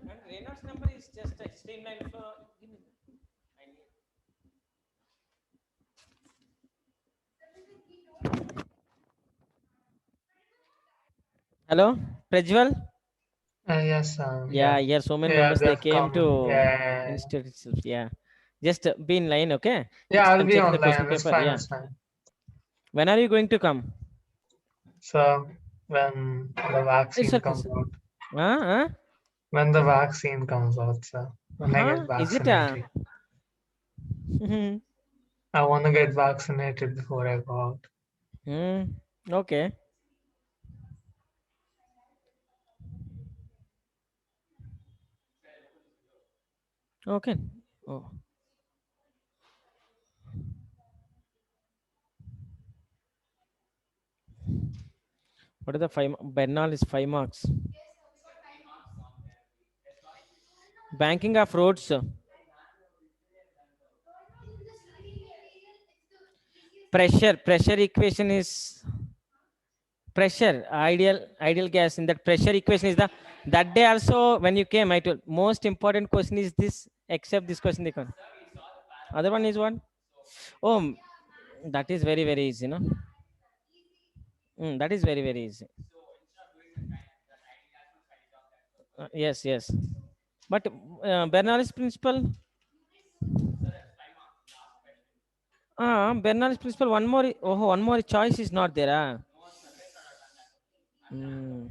And Reynolds number is just a streamline for. Give me that. I need. Hello, Prajwal. Yes, Yeah, yeah. here so many Yeah, members they they've came come. to Yeah. institute itself. Yeah, just be in line, okay? Yeah, Just I'll I'm be checking the question online. It's paper. fine, Yeah. it's fine. When are you going to come? So when the It's vaccine okay. comes out, Huh? when the vaccine comes out, so when I get Huh? Is it a? vaccinated, I want to get vaccinated before I go out. Hmm. Okay. Okay. Oh, what are the five? Bernal is 5 marks. Banking of roads. Pressure equation is pressure. Ideal gas in that pressure equation is the that day also when you came. I told most important question is this. Except this question, they can. Other one is what? Oh, that is very easy, no? That is very easy. Yes. But Bernoulli's principle. Bernoulli's principle. One more choice is not there. Mm.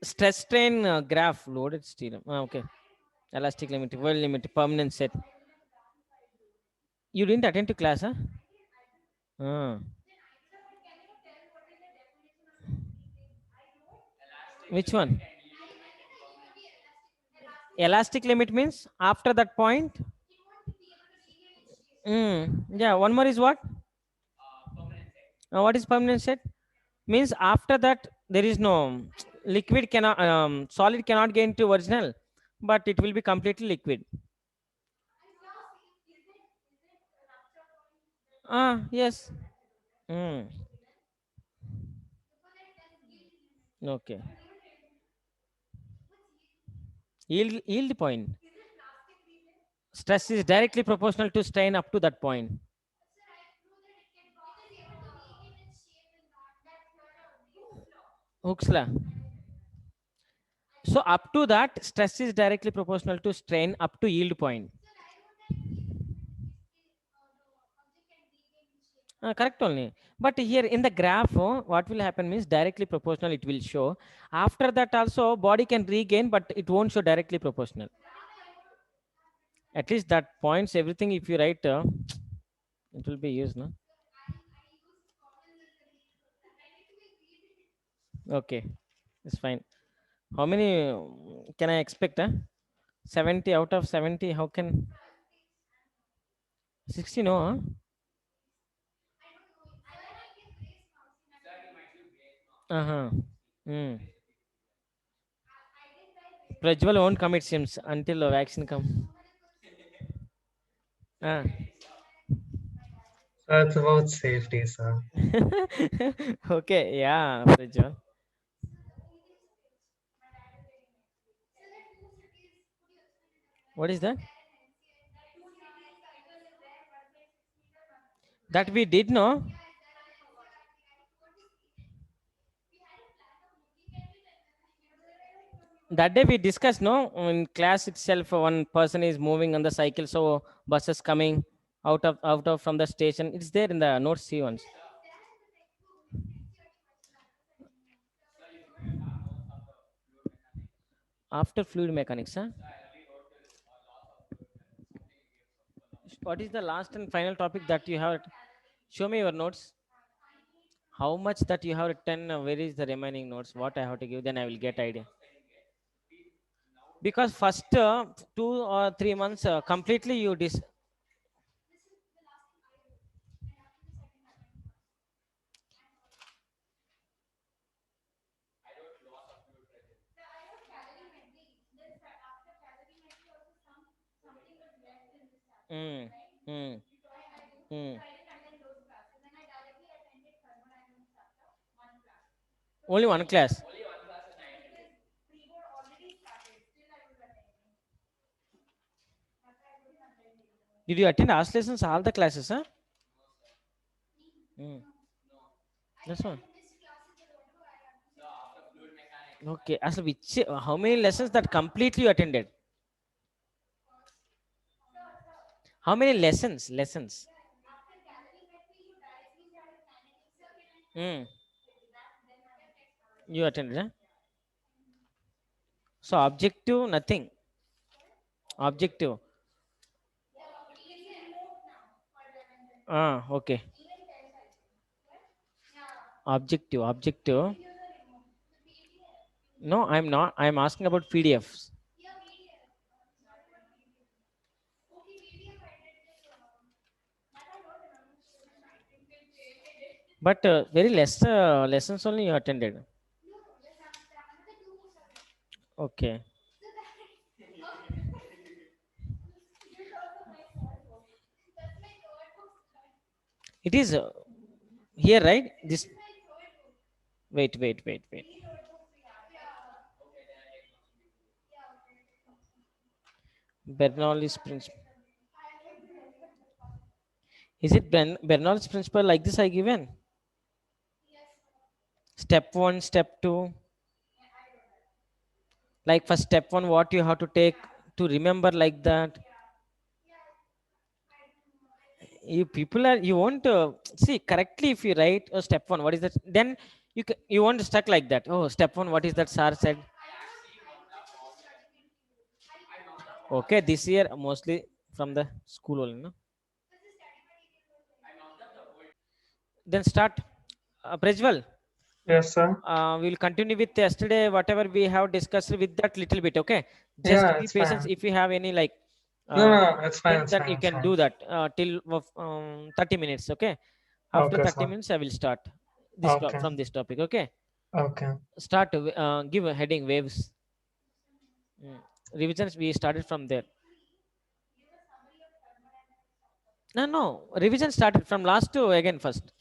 Stress strain graph loaded steel. Okay. Elastic limit, well limit, permanent set. You didn't attend to class, huh? Ah. Which one? Elastic limit means after that point. Yeah. One more is what? What is permanent set? Means after that there is no liquid cannot solid cannot get into original, but it will be completely liquid. Yes. Mm. Okay. Yield point. Stress is directly proportional to strain up to that point. Hooke's law. So up to that, stress is directly proportional to strain up to yield point. Correct only. But here in the graph, what will happen means directly proportional it will show. After that also body can regain, but it won't show directly proportional. At least that points everything if you write, it will be used, no? Okay, it's fine. How many can I expect? 70 out of 70. How can 60? No, huh? Uh-huh. Hmm. Prajwal won't come, it seems, until a vaccine come. Ah. So it's about safety, sir. Okay, yeah, Prajwal. What is that? That we did know. That day we discussed, no, in class itself, one person is moving on the cycle, so buses coming out of from the station. It's there in the notes C ones. After fluid mechanics, huh? What is the last and final topic that you have? Show me your notes. How much that you have written? Where is the remaining notes? What I have to give? Then I will get idea. Because first 2 or 3 months completely you dis. Mm, mm. Hmm. Only one class. Did you attend art lessons, all the classes, huh? Hmm. That's one. Okay. As which, how many lessons that completely you attended? How many lessons? Lessons. Hmm. You attended, huh? So objective, nothing. Objective. Ah, okay. Objective, objective. No, I'm not. I'm asking about PDFs. But very less lessons only you attended. Okay. It is here, right? This. Wait, wait, wait, wait. Bernoulli's principle. Is it Bernoulli's principle like this I given? Step one, step two. Like for step one, what you have to take to remember like that. You people are you won't see correctly if you write step one. What is that? Then you won't stuck like that. Oh, step one. What is that? Sir said. Okay, this year mostly from the school only. No? Then start. Prajwal, Yes, sir. we'll continue with yesterday whatever we have discussed with that little bit. Okay, just Yeah, be it's patient. fine. If you have any like No, uh, no, it's fine. thing, It's then fine. you It's can fine. do that till 30 minutes. Okay, after Okay, 30 sir. minutes I will start this Okay. from this topic. Okay, Okay. start. Give a heading waves. Revisions we started from there. No, no, revision started from last to again first.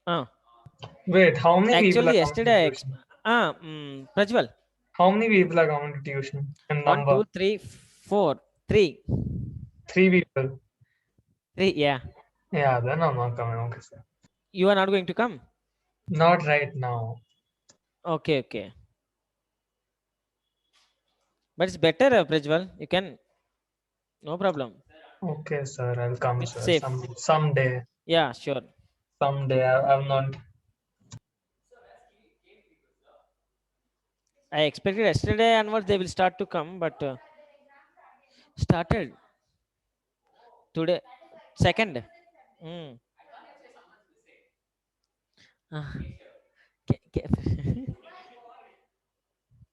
uh, Wait, how many people Actually are coming to yesterday tuition? Prajwal, How many people are coming to tuition in one number? two three four three Three people. three, yeah. Yeah, then I'm not coming. Okay, sir. You are not going to come? Not right now. Okay, okay, but it's better, Prajwal, you can, no problem. Okay, sir. I'll come, It's sir. safe. Someday. Yeah, sure. Someday. I'm not. I expected yesterday onwards they will start to come, but started today second. mm. Ah,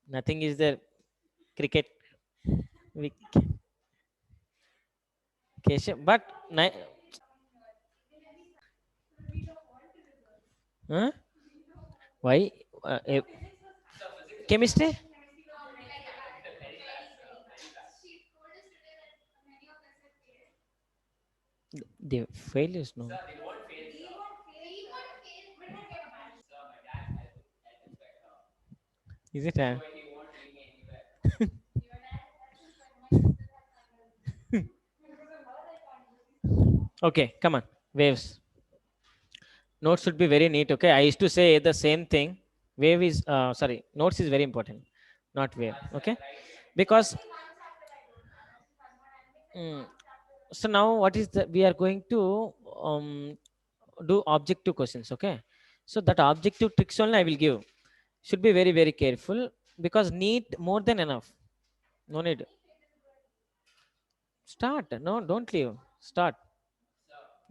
nothing is there. Cricket. We, but huh? Why? Chemistry? The failures, no. Is it? Okay, come on. Waves. Notes should be very neat. Okay, I used to say the same thing. Wave is sorry. Notes is very important, not wave. Okay, because mm, so now what is the we are going to um, do objective questions. Okay, so that objective tricks only I will give. Should be very very careful because need more than enough. No need. Start. No, don't leave. Start.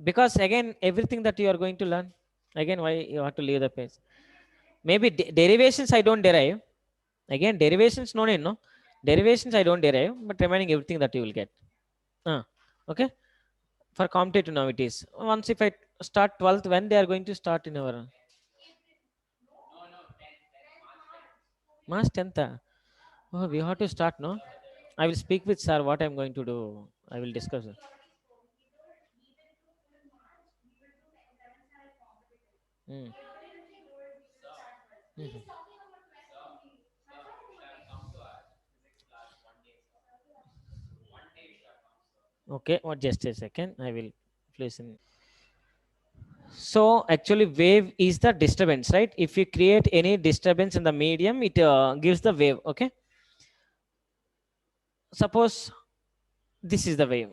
Because again everything that you are going to learn again why you have to leave the page. Maybe derivations I don't derive. Again derivations no need, no. Derivations I don't derive, but remaining everything that you will get. Okay, for competitive now it is once if I start 12th, when they are going to start in our March 10th. Oh, we have to start, no. I will speak with sir what I'm going to do. I will discuss it. Mm. Mhm. Okay, or just a second. I will place in. So actually, wave is the disturbance, right? If you create any disturbance in the medium, it gives the wave. Okay. Suppose this is the wave.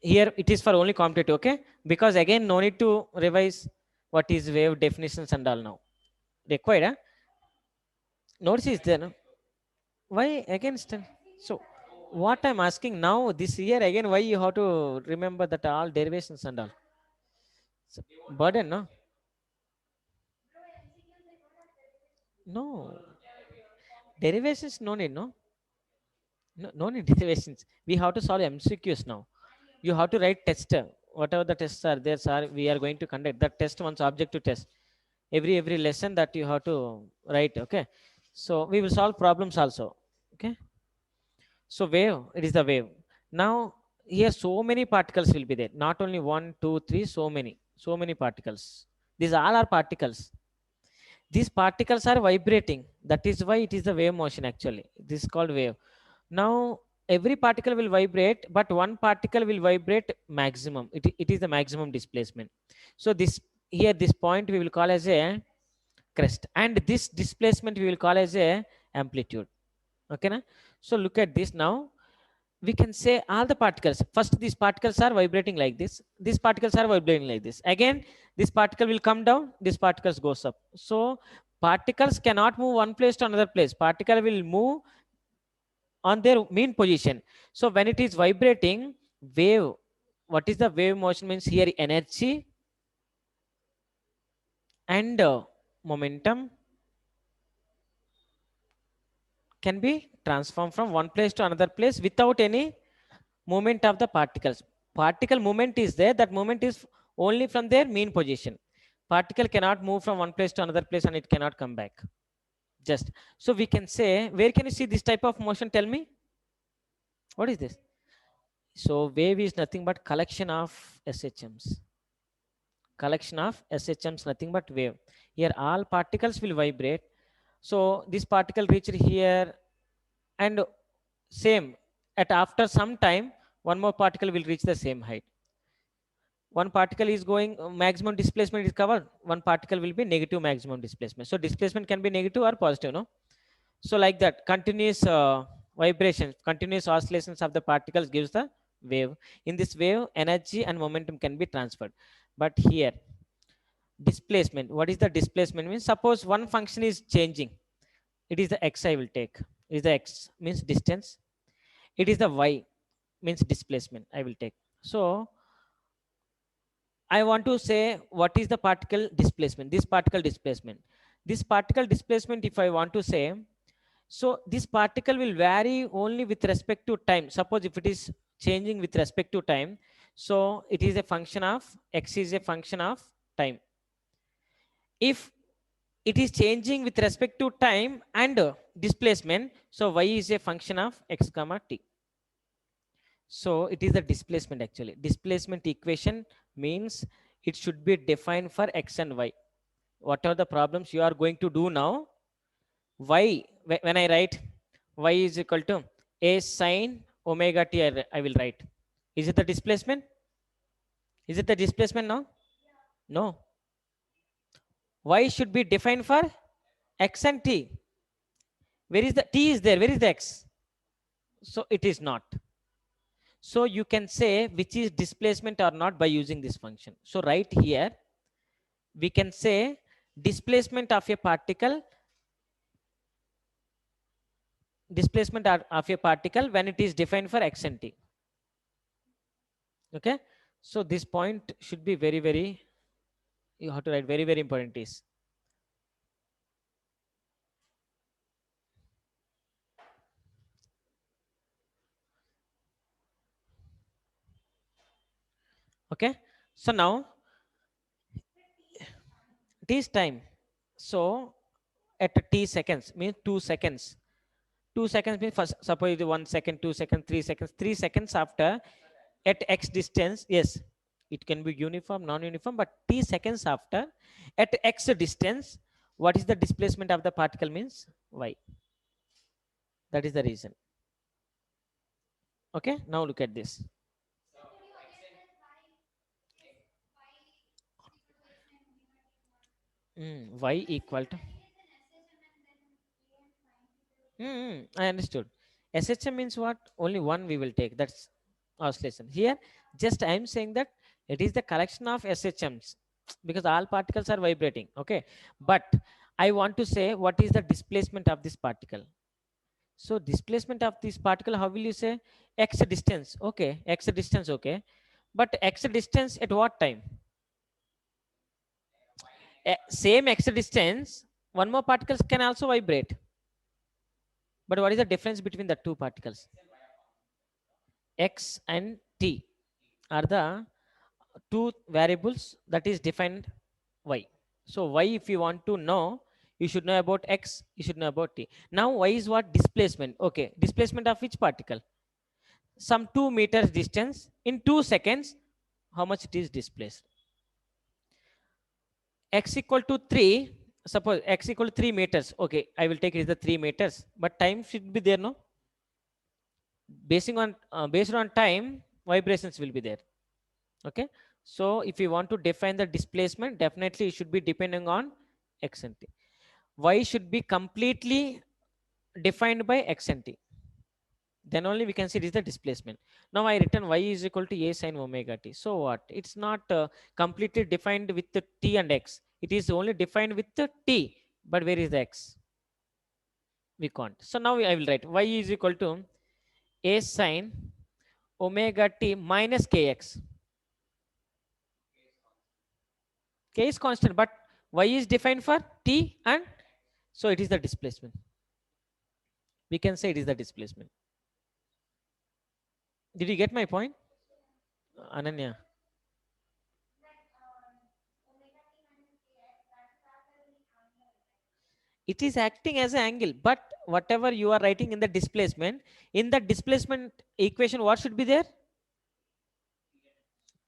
Here it is for only computative. Okay, because again, no need to revise what is wave definitions and all now. Required. Huh? Notice is there. No? Why against? So what I'm asking now, this year again, why you have to remember that all derivations and all? So, burden, no? No. Derivations, no need, no? No need derivations. We have to solve MCQs now. You have to write test. Whatever the tests are there, sir, we are going to conduct that test once objective test. Every lesson that you have to write. Okay. So we will solve problems also. Okay. So wave, it is the wave. Now here so many particles will be there. Not only one, two, three, so many particles. These all are particles. These particles are vibrating. That is why it is the wave motion actually. This is called wave. Now every particle will vibrate, but one particle will vibrate maximum. It is the maximum displacement. So this here, this point we will call as a crest, and this displacement we will call as a amplitude. Okay, na? So look at this now. We can say all the particles, first these particles are vibrating like this, these particles are vibrating like this, again this particle will come down, this particles goes up. So particles cannot move one place to another place, particle will move on their mean position. So when it is vibrating, wave, what is the wave motion means here, energy and momentum can be transformed from one place to another place without any movement of the particles. Particle movement is there, that movement is only from their mean position. Particle cannot move from one place to another place and it cannot come back. Just so we can say, where can you see this type of motion? Tell me, what is this? So wave is nothing but collection of SHMs. Collection of SHMs, nothing but wave. Here all particles will vibrate. So this particle reached here, and same at after some time, one more particle will reach the same height. One particle is going, maximum displacement is covered, one particle will be negative maximum displacement. So displacement can be negative or positive, no? So like that, continuous vibrations, continuous oscillations of the particles gives the wave. In this wave, energy and momentum can be transferred. But here, displacement, what is the displacement means? Suppose one function is changing, it is the x I will take. Is the x means distance, it is the y means displacement I will take. So I want to say what is the particle displacement, this particle displacement. This particle displacement, if I want to say, so this particle will vary only with respect to time. Suppose if it is changing with respect to time, so it is a function of, x is a function of time. If it is changing with respect to time and displacement, so y is a function of x comma t. So it is the displacement actually. Displacement equation means it should be defined for x and y. Whatever the problems you are going to do now, y, when I write y is equal to a sine omega t, I will write. Is it the displacement? Is it the displacement now? No. Y should be defined for x and t. Where is the t is there? Where is the x? So it is not. So you can say which is displacement or not by using this function. So right here, we can say displacement of a particle, displacement of a particle when it is defined for x and t. Okay. So this point should be very, you have to write very important is. Okay. So now t is time. So at t seconds means 2 seconds, 2 seconds means first, suppose 1 second, 2 seconds, 3 seconds, 3 seconds after at x distance, yes, it can be uniform, non-uniform, but t seconds after at x distance, what is the displacement of the particle means y. That is the reason. Okay, now look at this. Y equal to I understood. SHM means what? Only one we will take. That's oscillation. Here, just I am saying that it is the collection of SHMs because all particles are vibrating. Okay. But I want to say what is the displacement of this particle. So displacement of this particle, how will you say? X distance. Okay. X distance. Okay. But X distance at what time? Same X distance, one more particles can also vibrate. But what is the difference between the two particles? X and T are the two variables that is defined Y. So Y, if you want to know, you should know about X, you should know about T. Now Y is what? Displacement. Okay, displacement of which particle? Some 2 meters distance in 2 seconds, how much it is displaced? X equal to 3, suppose X equal to 3 meters. Okay, I will take it as the 3 meters, but time should be there, no? Based on time, vibrations will be there. Okay, so if you want to define the displacement, definitely it should be depending on x and t. Y should be completely defined by x and t, then only we can see it is the displacement. Now I written y is equal to a sin omega t. So what? It's not completely defined with the t and x. It is only defined with the t, but where is the x? We can't. So now I will write y is equal to a sin omega t minus kx. K is constant, but y is defined for t, and so it is the displacement. We can say it is the displacement. Did you get my point, Ananya? It is acting as an angle, but whatever you are writing in the displacement equation, what should be there?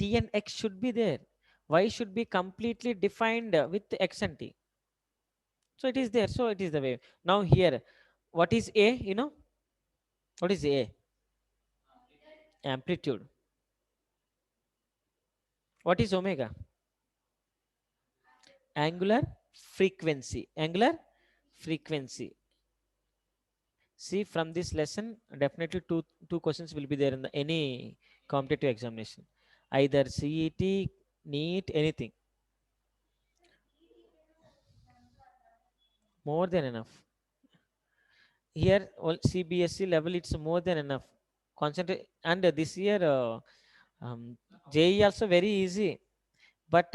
T and x should be there. Y should be completely defined with x and t. So it is there. So it is the way. Now here, what is A? You know, what is A? Amplitude. What is omega? Angular frequency. Angular frequency. See, from this lesson, definitely two questions will be there in any competitive examination, either CET, NEET, anything. More than enough. Here, CBSE level, it's more than enough. Concentrate, and this year, JEE also very easy, but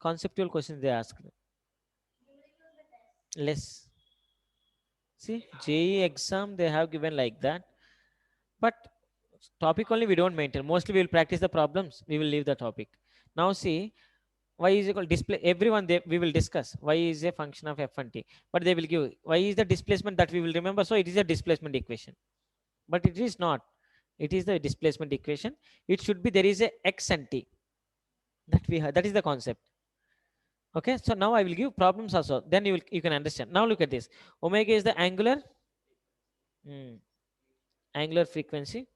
conceptual questions they ask less. See, JEE exam they have given like that, but topic only we don't maintain. Mostly we will practice the problems. We will leave the topic. Now see, y is equal display. Everyone we will discuss. Y is a function of f and t, but they will give y is the displacement that we will remember. So it is a displacement equation, but it is not. It is the displacement equation. It should be there is a x and t that we have. That is the concept. Okay, so now I will give problems also. Then you can understand. Now look at this. Omega is the angular frequency.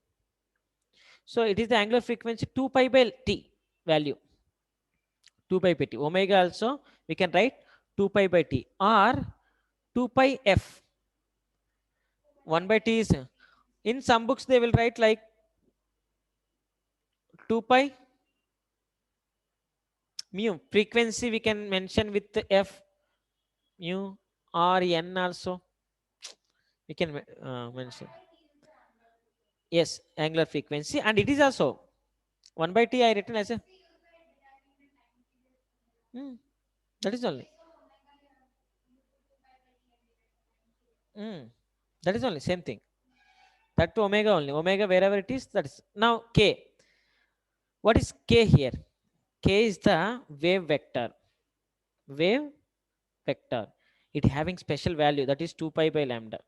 So it is the angular frequency 2 pi by t value. 2 pi by t. Omega also we can write 2 pi by t or 2 pi f. 1 by t is in some books they will write like 2 pi mu. Frequency we can mention with the f mu or n also. We can mention. Yes, angular frequency, and it is also 1 by t I written as a that is only that is only same thing. That to omega only. Omega wherever it is, that is. Now k. What is k here? K is the wave vector. Wave vector. It having special value, that is 2 pi by lambda.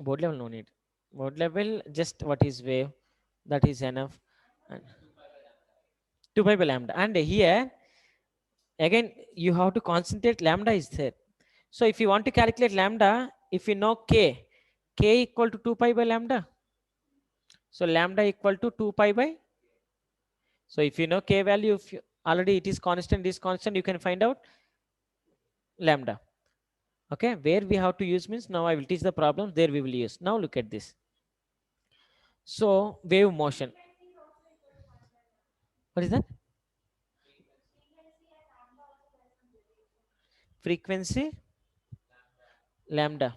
Board level no need. Board level just what is wave, that is enough. And 2 pi by lambda. And here again you have to concentrate lambda is there. So if you want to calculate lambda, if you know k equal to 2 pi by lambda. So lambda equal to 2 pi by. So if you know k value, if you, already it is constant, you can find out lambda. Okay, where we have to use means now I will teach the problems, there we will use. Now look at this. So wave motion. What is that? Frequency lambda.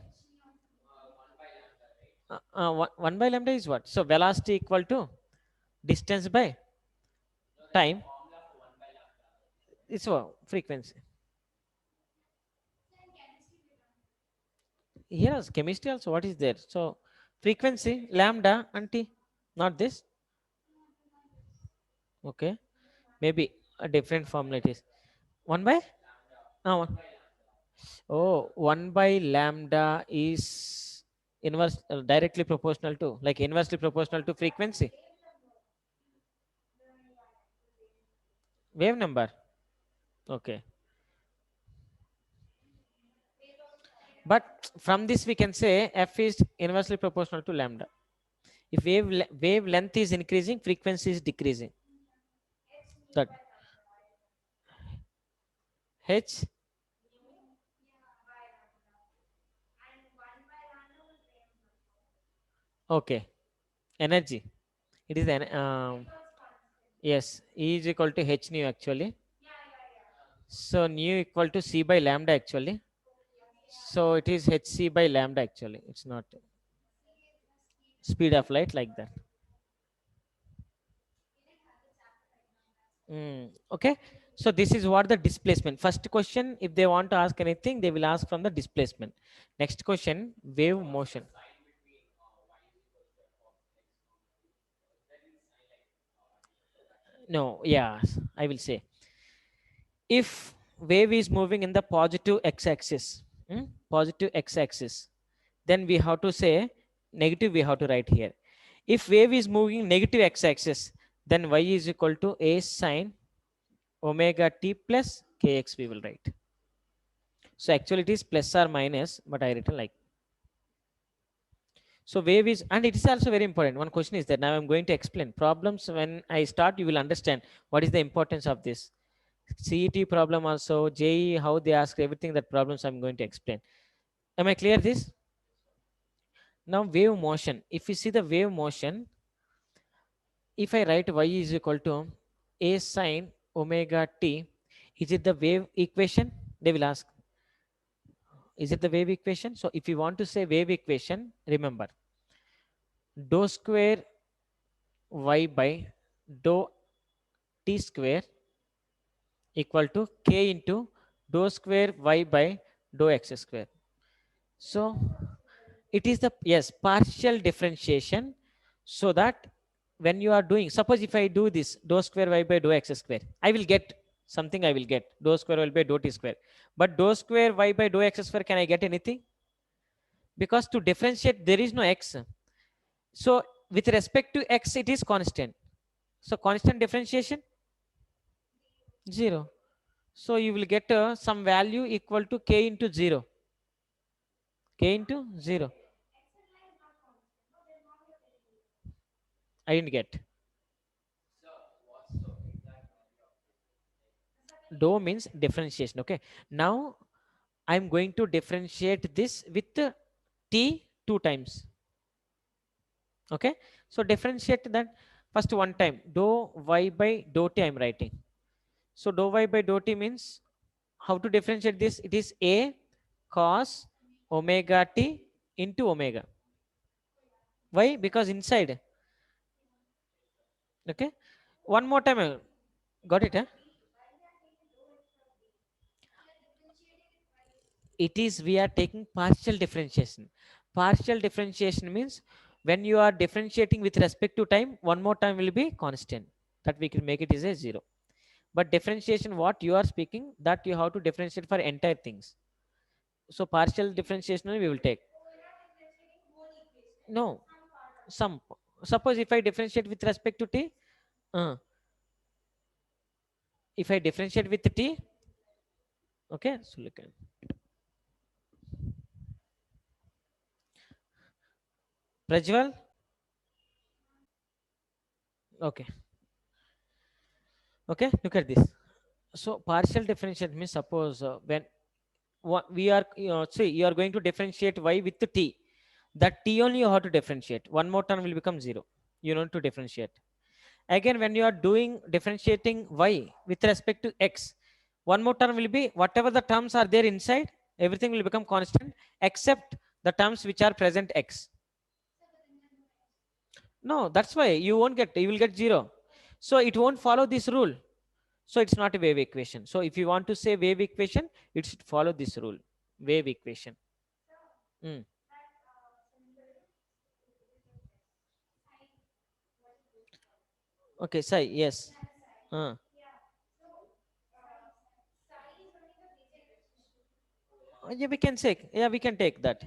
1 by lambda is what? So velocity equal to distance by time. It's what? Frequency. Here is chemistry also. What is there? So frequency lambda and t. Not this. Okay. Maybe a different formula it is. 1 by? One. Oh, 1 by lambda is inverse directly proportional to, like inversely proportional to frequency. Wave number. Okay. But from this we can say f is inversely proportional to lambda. If wave length is increasing, frequency is decreasing. That h. Okay. Energy. It is an yes. E is equal to h nu actually. So nu equal to c by lambda actually. So it is hc by lambda actually. It's not speed of light like that. Okay. So this is what the displacement. First question, if they want to ask anything, they will ask from the displacement. Next question, wave motion. No, yes, I will say. If wave is moving in the positive x-axis, positive x-axis, then we have to say negative, we have to write here. If wave is moving negative x-axis, then y is equal to a sine omega t plus kx we will write. So actually it is plus or minus, but I written like. So wave is, and it is also very important. One question is that now I'm going to explain problems. When I start, you will understand what is the importance of this. CET problem also, JE, how they ask everything, that problems I'm going to explain. Am I clear this? Now wave motion. If you see the wave motion, if I write y is equal to a sine omega t, is it the wave equation? They will ask. Is it the wave equation? So if you want to say wave equation, remember dou square y by dou t square equal to k into dou square y by dou x square. So it is the, yes, partial differentiation, so that when you are doing, suppose if I do this dou square y by dou x square, I will get something, I will get dou square y by dou t square. But dou square y by dou x square, can I get anything? Because to differentiate there is no x. So with respect to x it is constant. So constant differentiation 0. So you will get some value equal to k into 0. K into 0. I didn't get. Dou means differentiation. Okay. Now I'm going to differentiate this with t 2 times. Okay. So differentiate that first one time. Dou y by dou t I'm writing. So dou y by dou t means, how to differentiate this? It is a cos omega t into omega. Why? Because inside. Okay. One more time. Got it? Huh? It is, we are taking partial differentiation. Partial differentiation means when you are differentiating with respect to time, one more time will be constant. That we can make it is a 0. But differentiation, what you are speaking, that you have to differentiate for entire things. So partial differentiation we will take. No, some. Suppose if I differentiate with respect to t, if I differentiate with t, okay, so look at Prajwal. Okay, okay, look at this. So partial differentiate means suppose when we are, see, you are going to differentiate y with the t. That t only you have to differentiate. One more term will become 0. You need to differentiate. Again, when you are doing differentiating y with respect to x, one more term will be whatever the terms are there inside, everything will become constant except the terms which are present x. No, that's why you won't get, you will get 0. So it won't follow this rule. So it's not a wave equation. So if you want to say wave equation, it should follow this rule, wave equation. Mm. Okay, Sai, yes. Yeah, we can say, yeah, we can take that.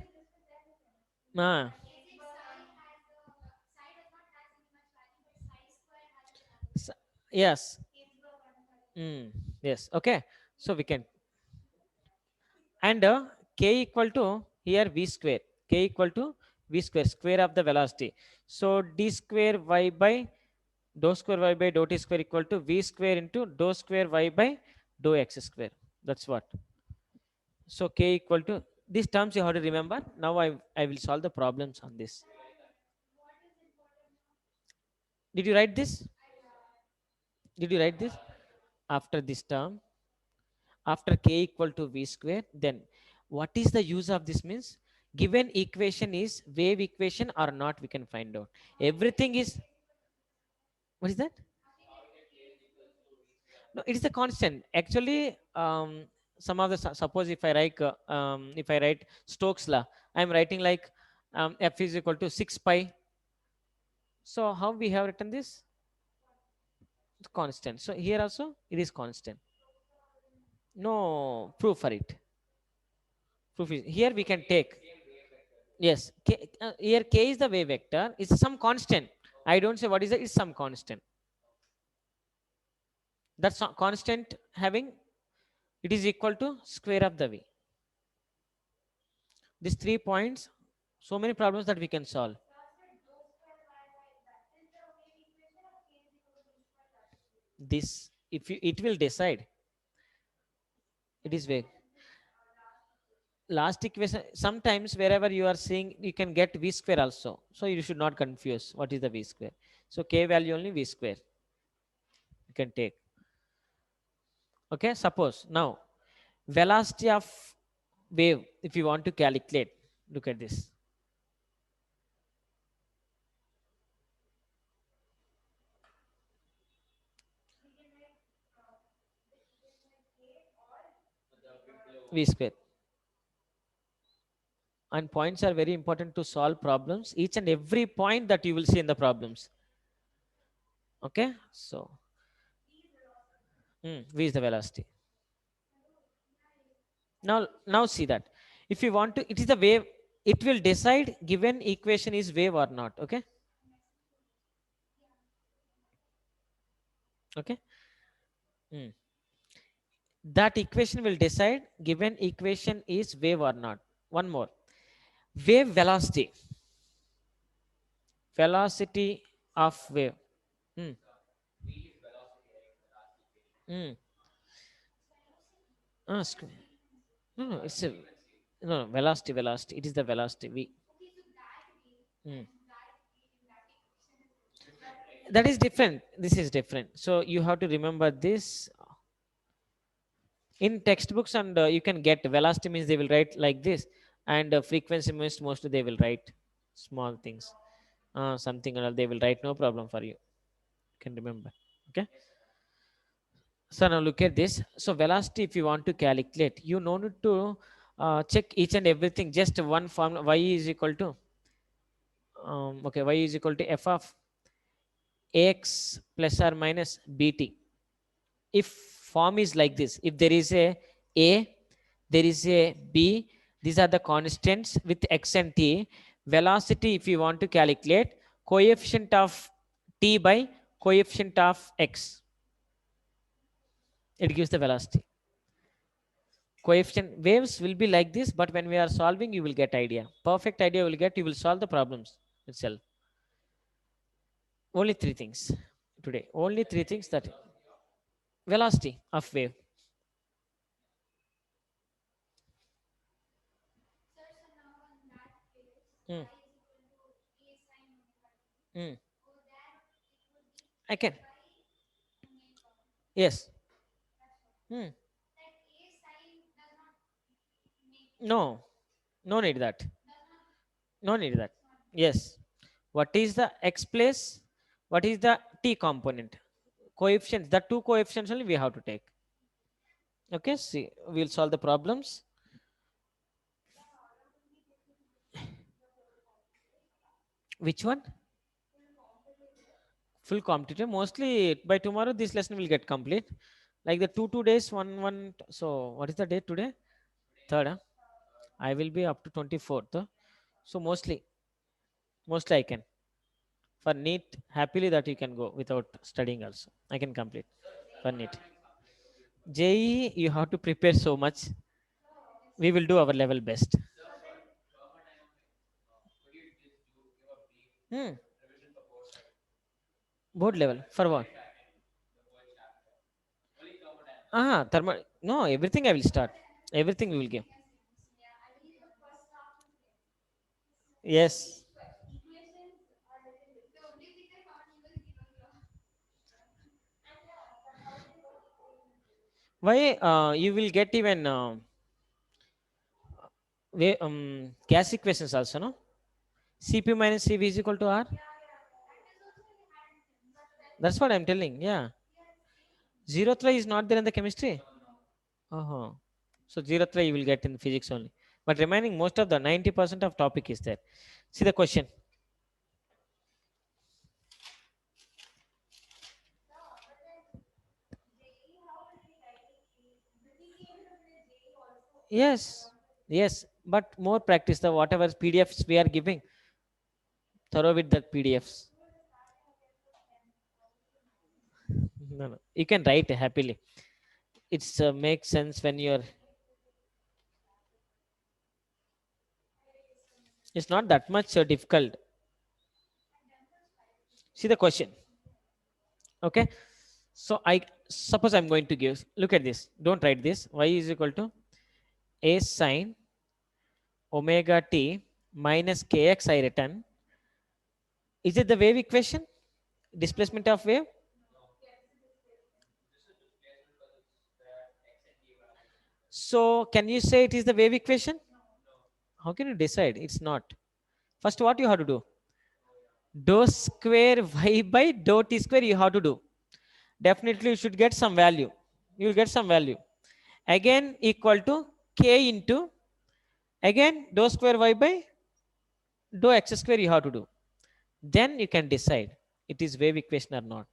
Ah. Yes. Yes. Okay. So we can, and k equal to here v square. K equal to v square, square of the velocity. So d square y by dou square y by dou t square equal to v square into dou square y by dou x square. That's what. So k equal to these terms you have to remember. Now I will solve the problems on this. Did you write this? Did you write this? After this term, after k equal to v square, then what is the use of this means? Given equation is wave equation or not, we can find out. Everything is, what is that? No, it is a constant. Actually, some of the, suppose if I write Stokes law, I am writing like f is equal to 6 pi. So how we have written this? It's constant. So here also it is constant. No proof for it. Proof is here we can take. Yes, here k is the wave vector. It's some constant. I don't say what is it. It's some constant. That's constant having, it is equal to square of the v. These 3 points, so many problems that we can solve. This, if you, it will decide. It is vague. Last equation, sometimes wherever you are seeing, you can get v square also. So you should not confuse what is the v square. So k value only v square. You can take. Okay, suppose now velocity of wave, if you want to calculate, look at this. V square. And points are very important to solve problems. Each and every point that you will see in the problems. Okay, so v is the velocity. Now see that if you want to, it is the wave. It will decide given equation is wave or not. Okay. Okay. That equation will decide given equation is wave or not. One more, wave velocity. Velocity of wave. Mm. Mm. No, it's a, no, velocity. It is the velocity v. That is different. This is different. So you have to remember this in textbooks, and you can get velocity means they will write like this, and frequency means mostly they will write small things, something or they will write, no problem for you. You can remember. Okay. So now look at this. So velocity, if you want to calculate, you no need to check each and everything. Just one formula, y is equal to okay, y is equal to f of ax plus or minus bt. If form is like this, if there is a, there is a b, these are the constants with x and t. velocity, if you want to calculate coefficient of t by coefficient of x, it gives the velocity. Coefficient waves will be like this, but when we are solving, you will get idea. Perfect idea you will get, you will solve the problems itself. Only three things today. Only three things: that velocity of wave, mm. Mm. I can, yes. Mm. No, no need that. No need that. Yes. What is the x place? What is the t component? Coefficients. The two coefficients only we have to take. Okay. See, we'll solve the problems. Which one? Full competitive. Mostly by tomorrow, this lesson will get complete. Like the two days, one. So what is the date today? Third. Huh? I will be up to 24th. So mostly I can. For NEET, happily that you can go without studying also. I can complete for NEET. JEE, you have to prepare so much. We will do our level best. Hmm. Board level for what? Thermal. No, everything I will start. Everything we will give. Yes. Why you will get even gas equations also, no? Cp minus Cv is equal to R. That's what I'm telling. Yeah. 0 3 is not there in the chemistry. Uh-huh. So 0 3 you will get in physics only. But remaining most of the 90% of topic is there. See the question. Yes. Yes. But more practice the whatever PDFs we are giving. Thorough with the PDFs. No, no. You can write happily. It's makes sense when you're. It's not that much difficult. See the question. Okay. So I suppose I'm going to give. Look at this. Don't write this. Y is equal to a sine omega t minus kx I written. Is it the wave equation? Displacement of wave? So can you say it is the wave equation? How can you decide? It's not. First, what you have to do? Dou square y by dou t square you have to do. Definitely you should get some value. You will get some value. Again equal to k into, again dou square y by dou x square you have to do. Then you can decide it is wave equation or not.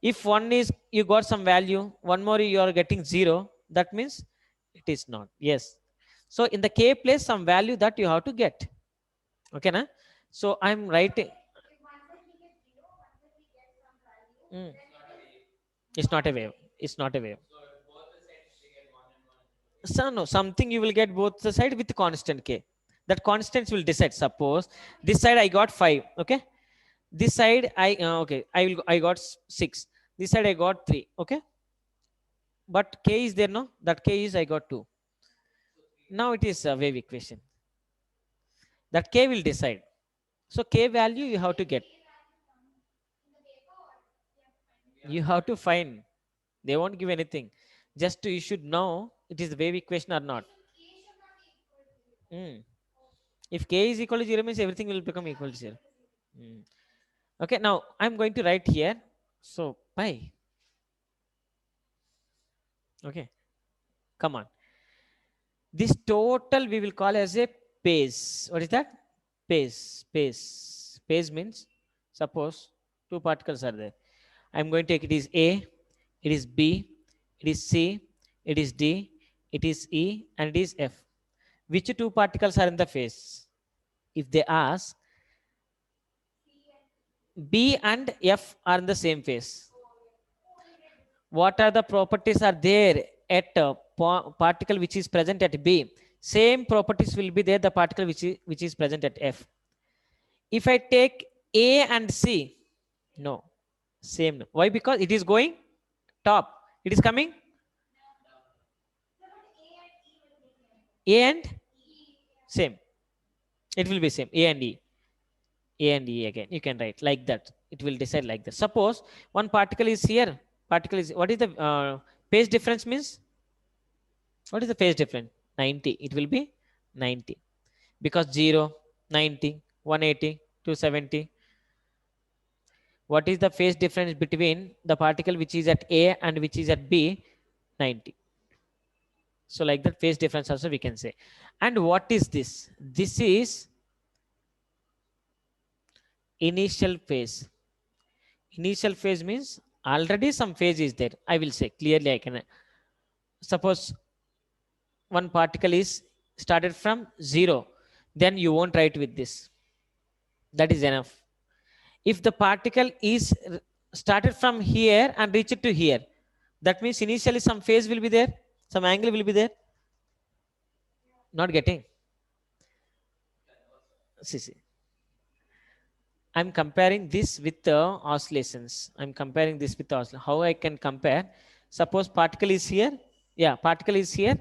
If one is you got some value, one more you are getting 0, that means it is not. Yes. So in the k place some value that you have to get. Okay na? So I'm writing. Mm. It's not a wave. It's not a wave. So no, something you will get both the side with constant k. That constants will decide. Suppose this side I got 5. Okay. This side okay, I got 6. This side I got 3. Okay. But k is there, no? That k is I got 2. Now it is a wave equation. That k will decide. So k value you have to get. You have to find. They won't give anything. Just to, you should know it is the wave equation or not. Mm. If k is equal to 0 means everything will become equal to 0. Mm. Okay, now I'm going to write here. So pi. Okay, come on. This total we will call as a phase. What is that? Phase. Phase means suppose two particles are there. I'm going to take it is A, it is B, it is C, it is D, it is E, and it is F. Which two particles are in the phase? if they ask B and F are in the same phase, what are the properties are there at particle which is present at B? Same properties will be there the particle which is present at F. If I take A and C, no, same. Why? Because it is going top. It is coming A and same. It will be same. A and E. A and E again. You can write like that. It will decide like that. Suppose one particle is here. Particle is, what is the phase difference means? What is the phase difference? 90. It will be 90. Because 0, 90, 180, 270. What is the phase difference between the particle which is at A and which is at B? 90. So like that phase difference also we can say. And what is this? This is initial phase. Initial phase means already some phase is there. I will say clearly. I can suppose one particle is started from 0, then you won't write with this. That is enough. If the particle is started from here and reached to here, that means initially some phase will be there, some angle will be there. Not getting. See. I'm comparing this with the oscillations. I'm comparing this with the oscillation. How I can compare? Suppose particle is here. Yeah, particle is here.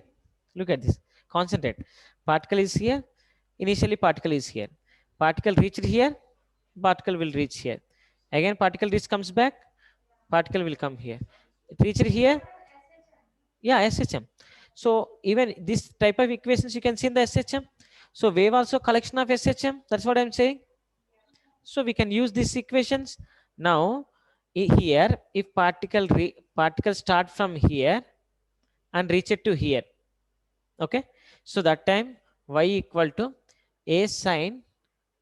Look at this. Concentrate. Particle is here. Initially particle is here. Particle reached here. Particle will reach here. Again particle reach comes back. Particle will come here. It reached here. Yeah, SHM. So even this type of equations you can see in the SHM. So wave also collection of SHM. That's what I'm saying. So we can use these equations. Now here, if particle start from here and reach it to here, okay, so that time y equal to a sine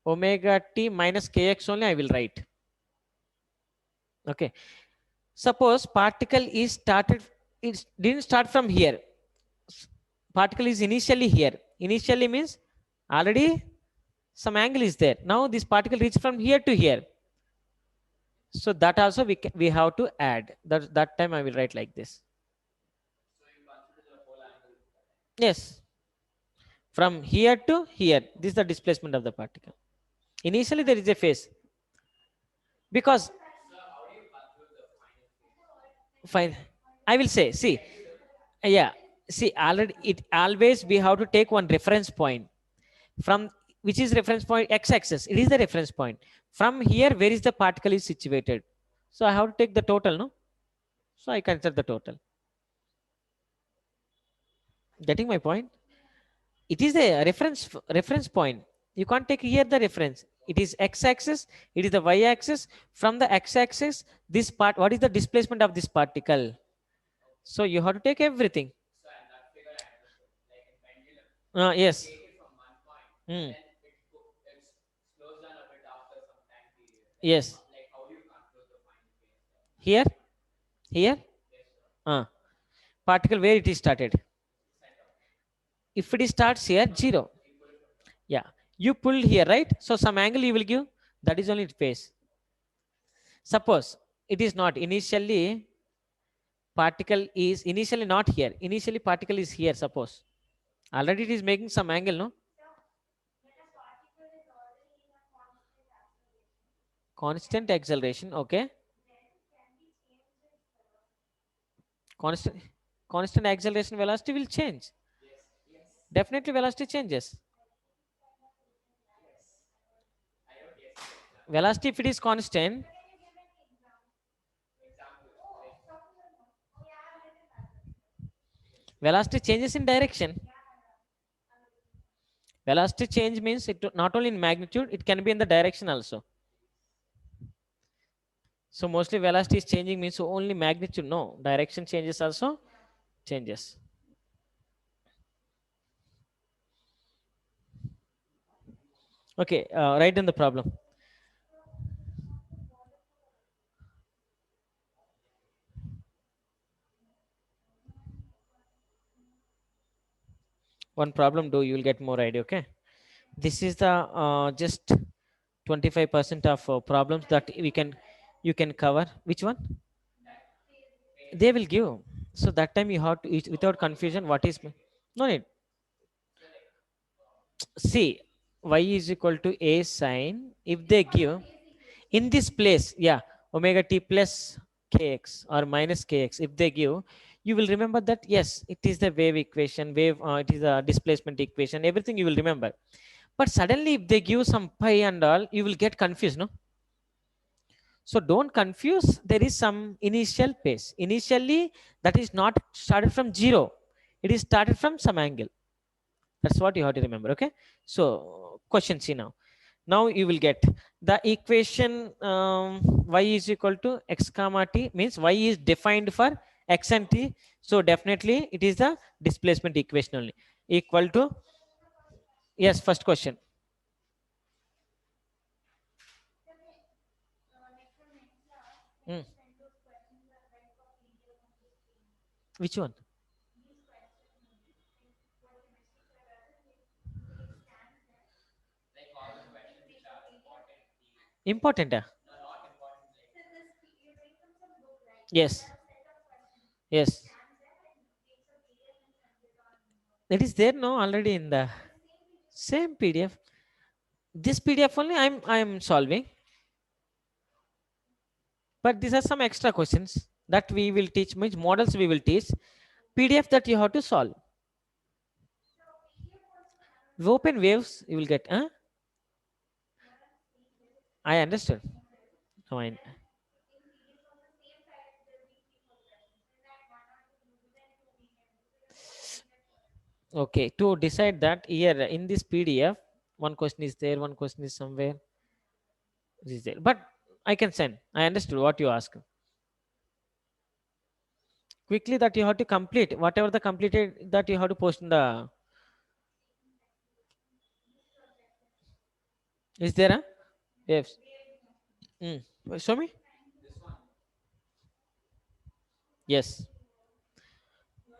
omega t minus kx only I will write. Okay, suppose particle is started, it didn't start from here, particle is initially here. Initially means already some angle is there. Now this particle reach from here to here. So that also we have to add. That time I will write like this. Yes. From here to here, this is the displacement of the particle. Initially there is a phase. Because fine, I will say, see, yeah, see, already it always we have to take one reference point. From which is reference point? X-axis. It is the reference point. From here, where is the particle is situated? So I have to take the total, no? So I consider the total. Getting my point? It is a reference point. You can't take here the reference. It is x-axis, it is the y-axis. From the x-axis, this part, what is the displacement of this particle? So you have to take everything. Yes. Yes. Here? Here? Particle where it is started? If it starts here, 0. Yeah. You pull here, right? So some angle you will give. That is only phase. Suppose it is not initially, particle is initially not here. Initially particle is here, suppose. Already it is making some angle, no? Constant acceleration, okay. Constant acceleration velocity will change. Definitely velocity changes. Velocity, if it is constant, velocity changes in direction. Velocity change means it not only in magnitude, it can be in the direction also. So mostly velocity is changing means only magnitude, no, direction changes also changes. Okay, write in the problem. One problem do, you will get more idea, okay? This is the just 25% of problems that you can cover. Which one? They will give. So that time you have to, without confusion, what is no need. See, y is equal to a sine, if they give in this place, yeah, omega t plus kx or minus kx, if they give, you will remember that yes, it is the wave equation, it is a displacement equation, everything you will remember. But suddenly if they give some pi and all, you will get confused, no? So don't confuse, there is some initial pace initially, that is not started from zero, it is started from some angle. That's what you have to remember. Okay, so question C now. Now you will get the equation, y is equal to x comma t, means y is defined for x and t, so definitely it is the displacement equation only, equal to, yes, first question. Hmm. Which one? Important, yes, yes, it is there, no, already in the same PDF. This PDF only I'm solving, but these are some extra questions that we will teach, means models we will teach, PDF that you have to solve. Open waves you will get, huh? I understood. Fine. Okay, to decide that here in this PDF, one question is there, one question is somewhere, this is there, but I can send. I understood what you ask. Quickly that you have to complete whatever the completed, that you have to post in the, is there, huh? Yes. Show me. Yes.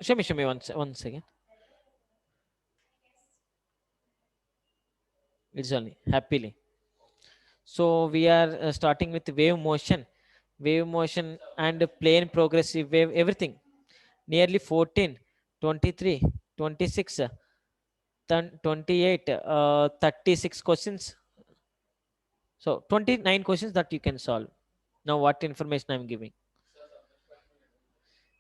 Show me one second. It's only happily. So we are starting with wave motion and plane progressive wave, everything. Nearly 14, 23, 26, 28, 36 questions. So 29 questions that you can solve. Now what information I'm giving?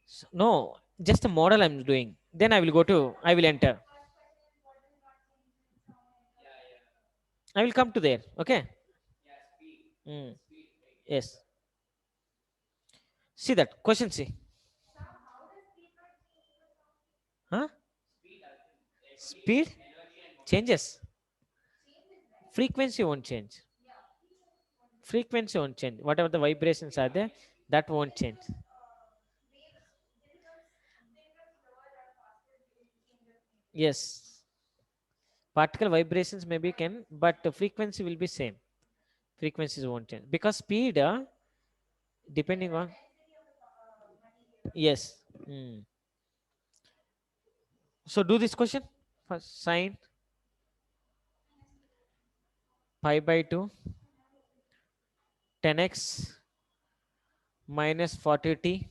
So, no, just a model I'm doing. Then I will enter. I will come to there. Okay. Mm, yes. See that question. See. Huh? Speed changes. Frequency won't change. Frequency won't change. Whatever the vibrations are there, that won't change. Yes. Particle vibrations maybe can, but the frequency will be same. Frequencies won't change because speed, depending on, yes. Mm. So do this question. First, sine pi by 2 10x minus 40t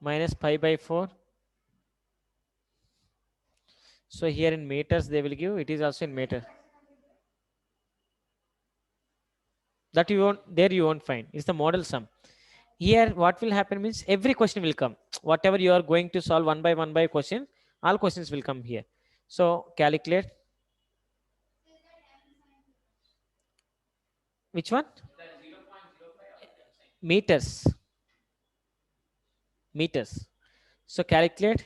minus pi by 4. So here in meters they will give, it is also in meter. That you won't, there you won't find. It's the model sum. Here what will happen means every question will come. Whatever you are going to solve one by question, all questions will come here. So calculate. Which one? Meters. Meters. So calculate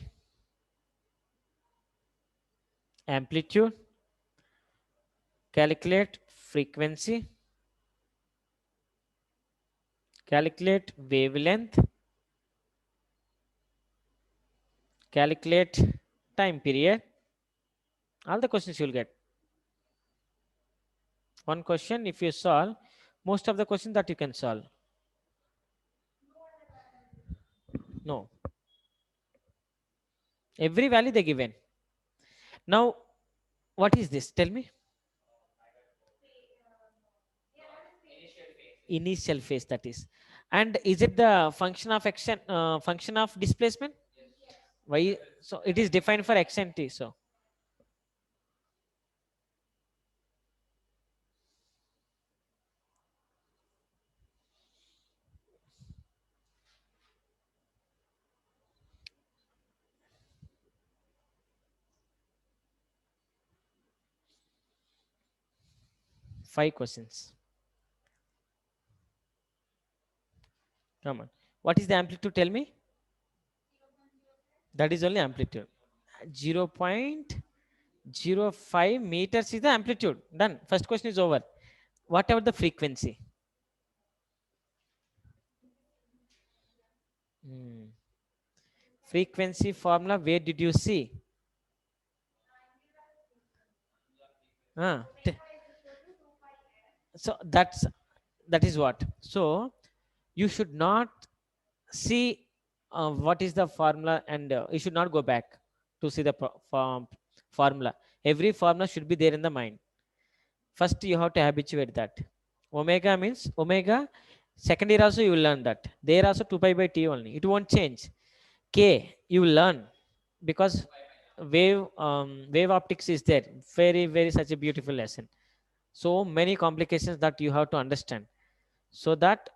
amplitude, calculate frequency, calculate wavelength, calculate time period. All the questions you'll get. One question, if you solve, most of the questions that you can solve. No. Every value they given. Now What is this? Tell me. Initial phase, that is. And is it the function of action, function of displacement? Why? So it is defined for x and t. So five questions. Come on. What is the amplitude? Tell me. That is only amplitude. 0.05 meters is the amplitude. Done. First question is over. What about the frequency? Hmm. Frequency formula, where did you see? Ah, so that is what. So you should not see what is the formula, and you should not go back to see the formula. Every formula should be there in the mind. First you have to habituate that. Omega means omega. Second year also you will learn that. There also 2 pi by t only. It won't change. K you will learn, because wave optics is there. Very such a beautiful lesson. So many complications that you have to understand. So that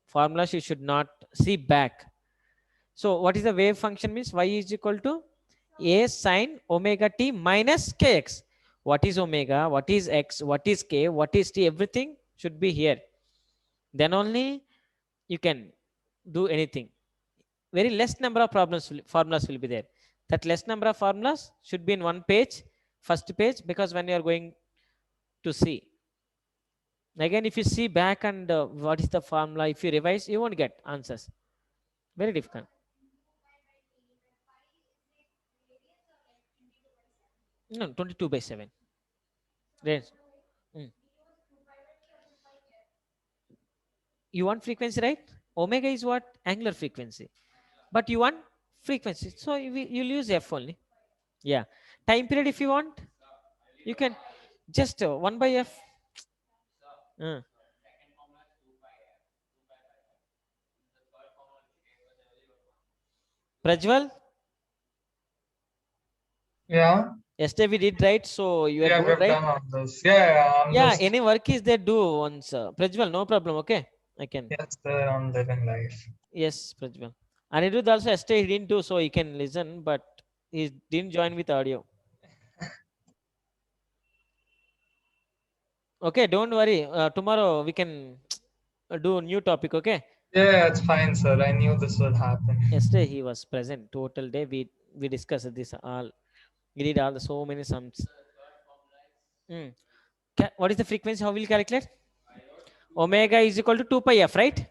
formulas you should not see back. So what is the wave function means? Y is equal to a sine omega t minus kx. What is omega? What is x? What is k? What is t? Everything should be here. Then only you can do anything. Very less number of formulas will be there. That less number of formulas should be in one page, first page, because when you are going to see. Again, if you see back and what is the formula, if you revise, you won't get answers. Very difficult. No, 22 by 7. Yes. Mm. You want frequency, right? Omega is what? Angular frequency. But you want frequency. So you'll use F only. Yeah. Time period, if you want, you can just 1 by F. Uh. Prajwal, Yeah. yesterday we did, right? So you are Yeah, good, we've right? done all this. Yeah, I'm Yeah, just any work is there, do once. Prajwal, no problem, okay? I can. yes, sir, I'm living life. Yes, Prajwal. Anirudh also yesterday he didn't do, so he can listen, but he didn't join with audio. Okay, don't worry. Tomorrow we can do a new topic, okay? Yeah, it's fine, sir. I knew this would happen. Yesterday he was present total day. We discussed this all. We did all the so many sums. Hmm. What is the frequency? How will you calculate? Omega is equal to 2 pi f, right?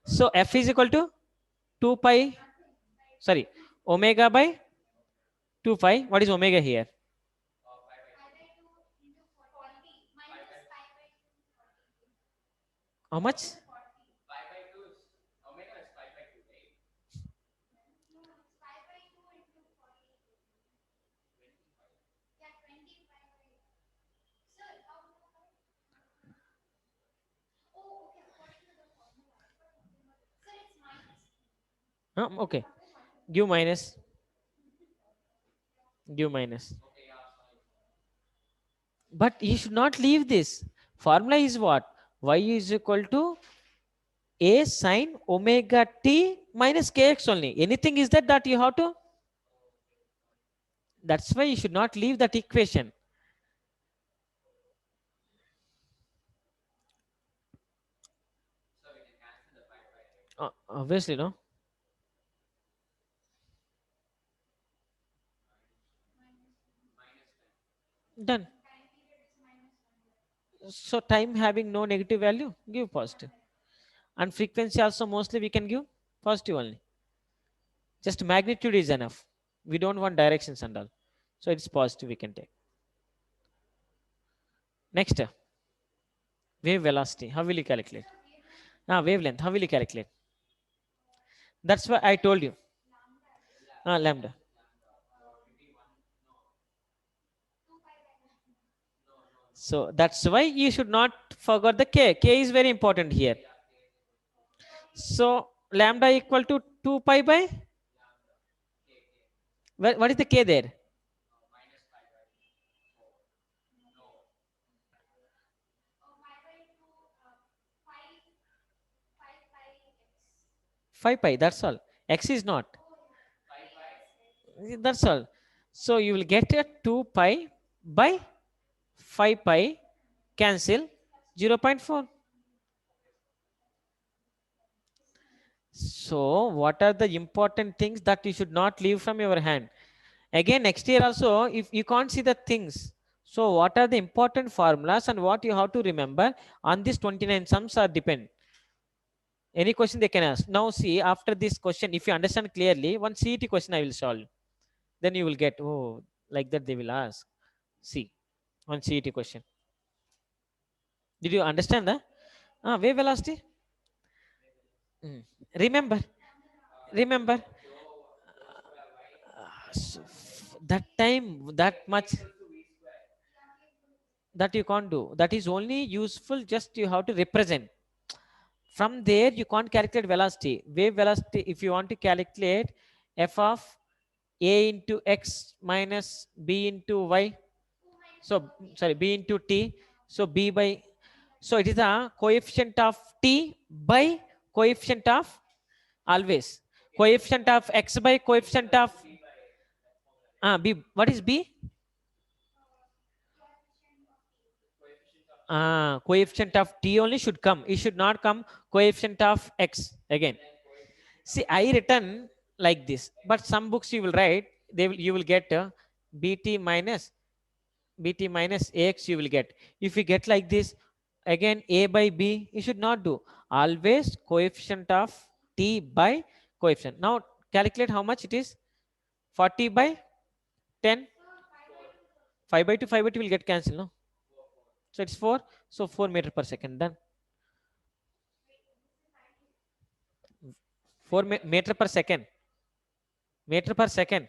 So f is equal to 2 pi, sorry, omega by 2 pi. What is omega here? How much? Okay. Give minus. Give minus. But you should not leave this. Formula is what? Y is equal to a sine omega t minus kx only. Anything is that you have to? That's why you should not leave that equation. Obviously, no. Done. So time having no negative value, give positive. And frequency also mostly we can give positive only. Just magnitude is enough. We don't want directions and all. So it's positive we can take. Next, wave velocity. How will you calculate? Wavelength. How will you calculate? That's why I told you. Lambda. So that's why you should not forget the k. K is very important here. So lambda equal to 2 pi by, what is the k there? Five pi. That's all. X is not. That's all. So you will get a 2 pi by 5 pi, cancel 0.4. So what are the important things that you should not leave from your hand? Again, next year also, if you can't see the things, so what are the important formulas and what you have to remember on this 29 sums are depend. Any question they can ask. Now see, after this question, if you understand clearly, one CET question I will solve. Then you will get, oh, like that they will ask. See, one CET question. Did you understand that? Wave velocity? Mm. Remember, remember, that time, that much, that you can't do. That is only useful, just you have to represent. From there, you can't calculate velocity. Wave velocity, if you want to calculate f of a into x minus b into y, so sorry, b into t, so b by, so it is a coefficient of t by coefficient of, always coefficient of x by coefficient of b. What is b? Coefficient of t only should come. It should not come coefficient of x again. See, I written like this, but some books you will write, you will get bt minus ax you will get. If you get like this, again a by b, you should not do. Always coefficient of t by coefficient. Now calculate how much it is. 40 by 10. 5 by 2, 5 by 2 will get cancelled, no? So it's 4. So 4 meter per second. Done. 4 meter per second. Meter per second.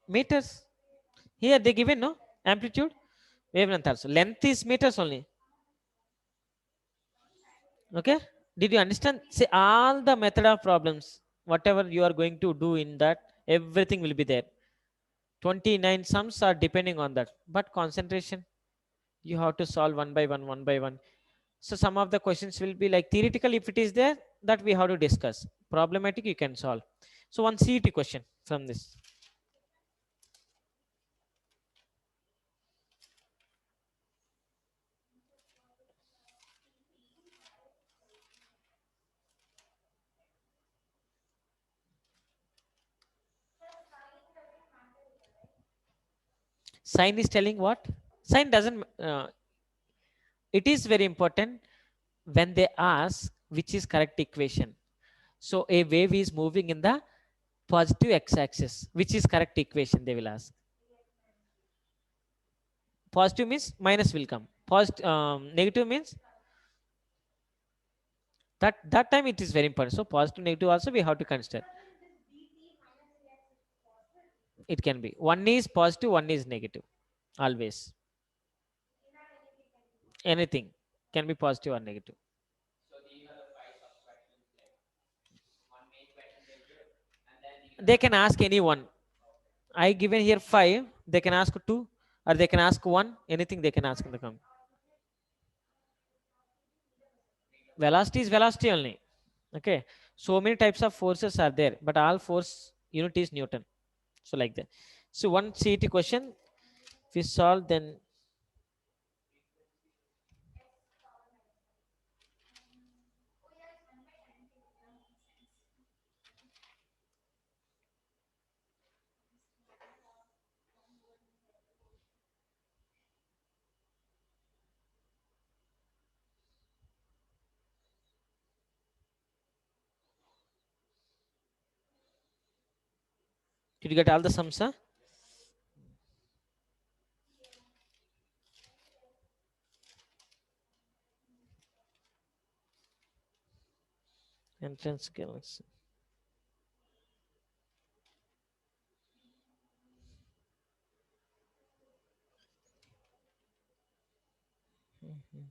Meters. Here they given, no? Amplitude, wavelength also. Length is meters only. Okay. Did you understand? See, all the method of problems, whatever you are going to do in that, everything will be there. 29 sums are depending on that. But concentration, you have to solve one by one, one by one. So some of the questions will be like theoretical, if it is there, that we have to discuss. Problematic, you can solve. So one CET question from this. Sign is telling what? Sign doesn't, it is very important when they ask which is correct equation. So a wave is moving in the positive x-axis. Which is correct equation, they will ask. Positive means minus will come. Negative means that time it is very important. So positive, negative also we have to consider. It can be. One is positive, one is negative. Always. Anything can be positive or negative. They can ask anyone. I given here 5. They can ask 2 or they can ask 1. Anything they can ask in the comment. Velocity is velocity only. Okay. So many types of forces are there, but all force unit is Newton. So like that. So one CET question, if we solve, then did you get all the sums? Huh? Entrance skills. Mhm.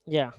Yeah.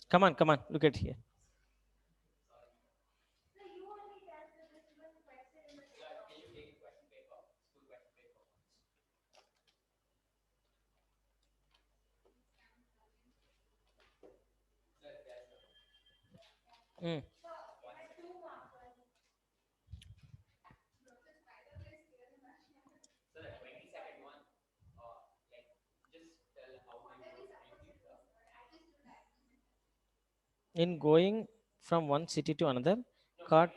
Come on, look at here. Mm. In going from one city to another, cart.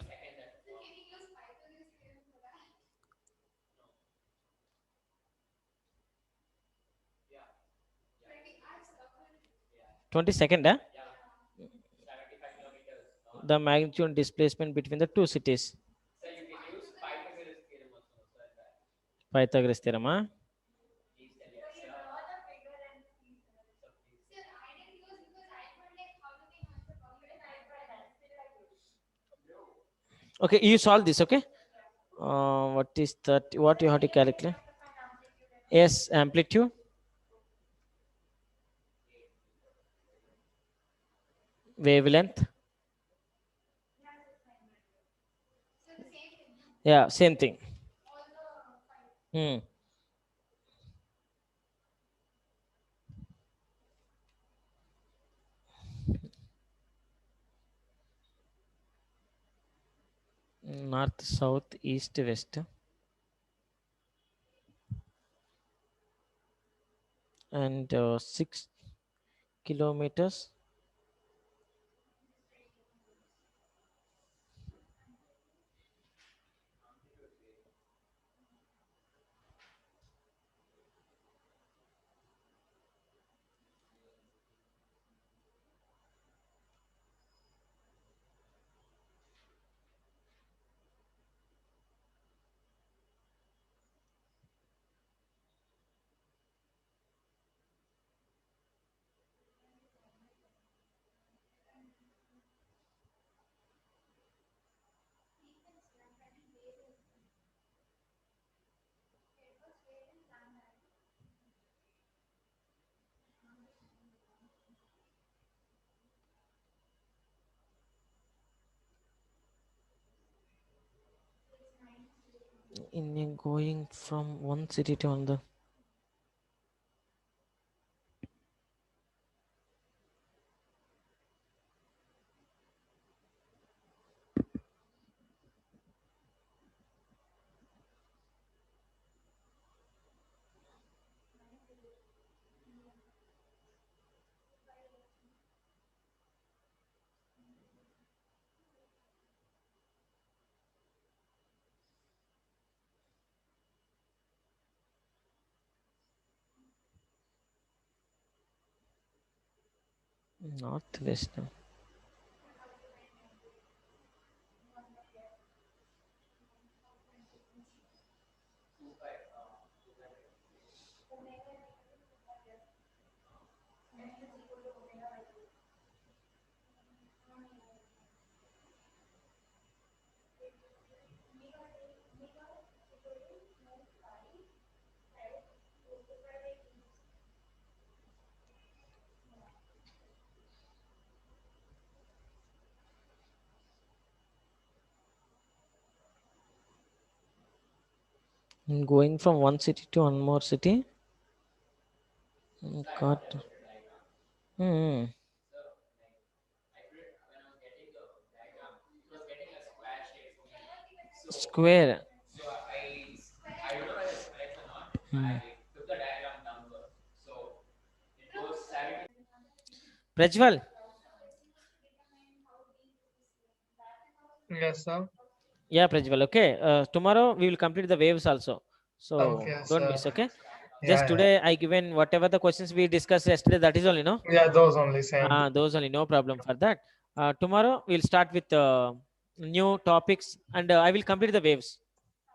22nd, huh? The magnitude and displacement between the two cities. Pythagoras theorem, huh? Okay, you solve this, okay? What is that? What you have to calculate? Yes, amplitude, wavelength. Yeah, same thing. Hmm. North, south, east, west, and 6 kilometers. In going from one city to another. Northwest. Going from one city to one more city. God. Hmm. Square. Hmm. Prajwal. Yes, sir. Yeah, Prajwal. Okay. Tomorrow we will complete the waves also. So Okay, don't sir. miss. Okay. Just Yeah, yeah. today I given whatever the questions we discussed yesterday. That is only no. Yeah, those only same. Those only, no problem for that. Tomorrow we'll start with new topics, and I will complete the waves.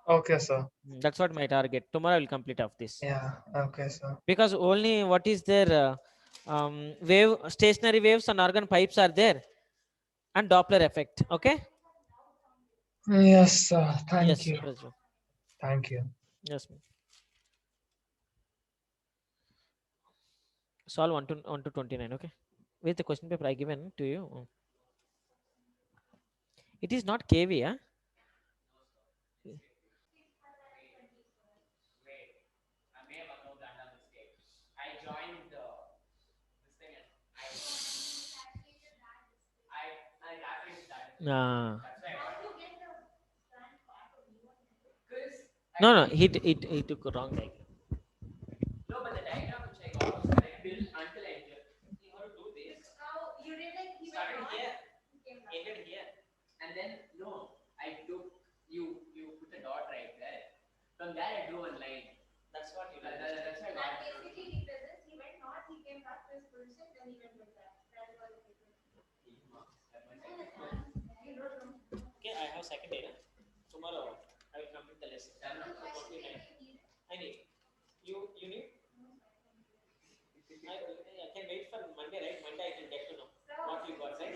Okay, sir. That's what my target. Tomorrow I will complete of this, Yeah, okay, sir. because only what is there, wave stationary waves and organ pipes are there, and Doppler effect. Okay. Yes, sir. Thank Yes, you. Prajwal. Thank you. Yes, ma'am. Solve 1 to 29. Okay. With the question paper I given to you. It is not KV, huh? No, no, he took a wrong diagram. No, but the diagram which I got was correct until I entered. You have to do this. Started here, ended here, and then no, I took you put a dot right there. From there I drew a line. That's what you did. That's why I got it. Okay, I have second day. Tomorrow I will complete the lesson. I need. You need? I can wait for Monday, right? Monday I can get to know what you got, right?